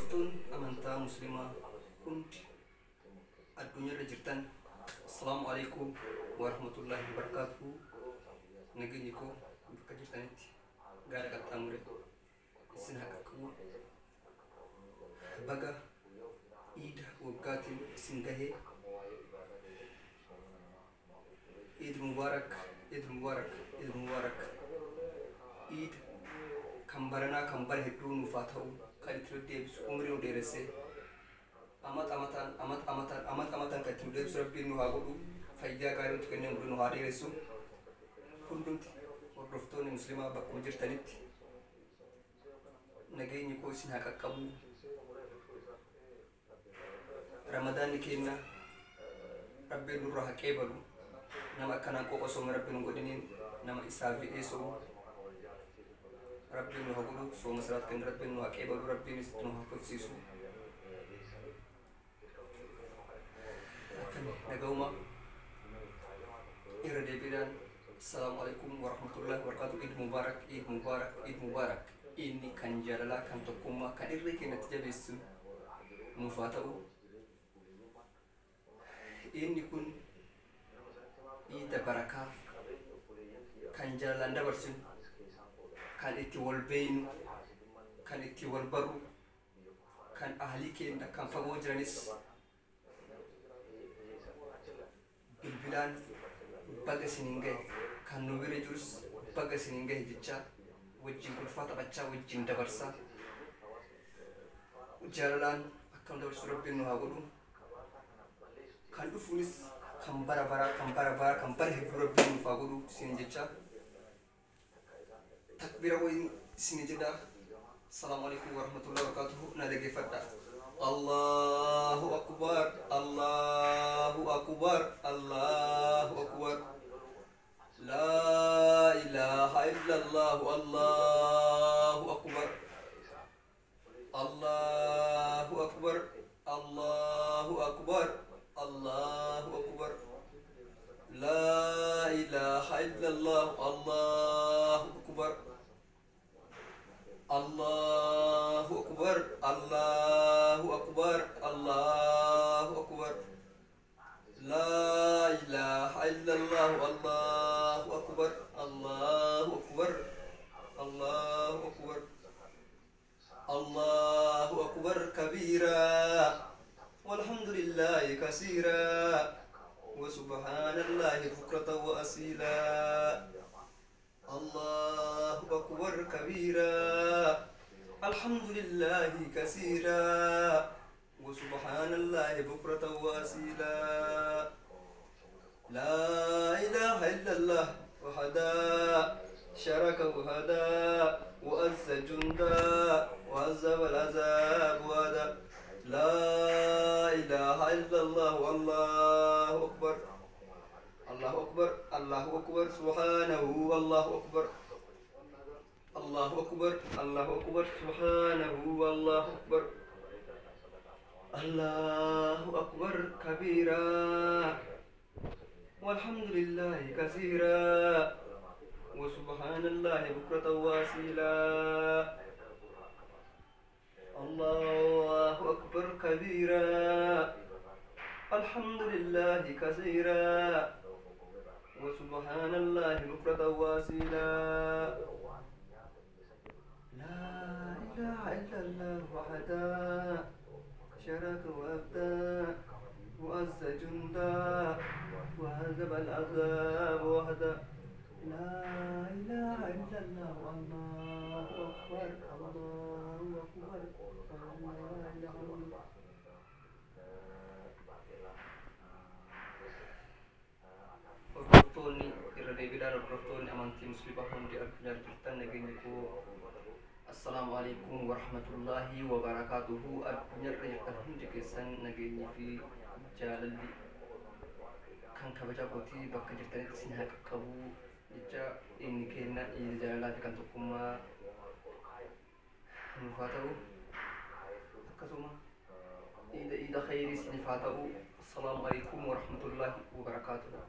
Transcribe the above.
Hordoftoon amantaa musliimaa hundi addunyaarra jirtan assalaamu alaikum wa rahmatullahi wa barakatuhu. Nageenyi koo bakka jirtanitti gaara qaxxaamure isin haa qaqqabu. Baga iida waggaatiin isin gahee. Eid Mubarak, Eid Mubarak, Eid Mubarak. Eid kan baranaa kan bara hedduu nuuf haa ta'u, kan itti deddeebisu umrii nu dheeressee amataan kan itti nu deebisu Rabbiin nu haa godhu, fayyaa gaarii nutti kennee umrii nu haa dheeressu. Hundumti hordoftoonni musliimaa bakkuma jirtanitti nageenyi koo isin haa qaqqabu. Ramadaanni keenya Rabbiin nurraa haa qeebalu. Nama akkanaan qoqosoo Rabbiin nu godhiniin nama isaaf dhiyeessu Rabbiin nu haa godhu. Sooma salaat kan Rabbiin nu haa qeebalu, Rabbiinis nu haa fufsiisu. Nagauma irra deebiidhaan assalaamu alaikum wa rahmatullahi wa barakatuh. Eid Mubarak, Eid Mubarak, Eid Mubarak. Inni kan jaalalaa, kan tokkummaa, kan irree keenyatti jabeessu nuuf haa ta'u. Inni kun iida barakaa kan jaalalaan dabarsinu, kan itti wal beeynu, kan itti wal barru, kan ahlii keenya kan fagoo jiranis bilbilaan baga isiniin gahe, kan nu bira jirus baga isiniin gahe jechaa wajjin kolfaa taphachaa wajjin dabarsaa jaalalaan akkam dabarsu Rabbiin nu haa godhu. Kan dhufuunis kan bara hedduu Rabbiin nuuf haa godhu isin jechaa takbira wayin isin jedha. Assalaamu alaikum wa rahmatullahi wa barakatuhu. Na dhaggeeffadha. Allahu akbar, Allahu akbar, Allahu akbar. La ilaha illallah, Allahu akbar, Allahu akbar, Allahu akbar, Allahu akbar. La ilaha illallah, Allahu akbar, Allahu akbar, Allahu akbar, Allahu akbar. La ilaha illallah, Allahu akbar, Allahu akbar, Allahu akbar. Allahu akbar kabira walhamdulillahi kasira wa subhanallahi bukratan wa asila. Allahu akbar kabira alhamdulillahi kasira wa subhanallahi bukratan wa asila. La ilaha illallah wahda sharaka wahda wa azza junda wa azaba al-azab wahda. La ilaha illallah wallahu akbar, Allahu akbar, Allahu akbar, subhanahu, Allahu akbar, Allahu akbar, Allahu akbar, subhanahu, Allahu akbar. Allahu akbar kabira walhamdulillahi kasira wa subhanallahi bukratan wa asila. Allahu akbar kabira alhamdulillahi kasira wa subhanallahi bukratan wa asila. La ilaha illallah wahda sharaka wahda wa azza junda wa hazaba al-azab wahda. La ilaha illallah wallahu akbar, Allahu akbar, la ilaha illallah. Hordoftoonni irra deebiidhaan hordoftoonni amantii musliimaa hundi addunyaa jirtan nageenyi koo assalaamu alaikum wa rahmatullahi wa barakatuhu. Addunyaarra jirtan hundi keessan nageenyii fi jaalalli kan kabajaa kootii bakka jirtanitti isin haa qaqqabu jecha inni keenya iida jaalalaa fi kan tokkummaa nuuf haa ta'u. Akkasuma iida khayrii isiniif haa ta'u. Assalaamu alaikum wa rahmatullahi wa barakatuhu.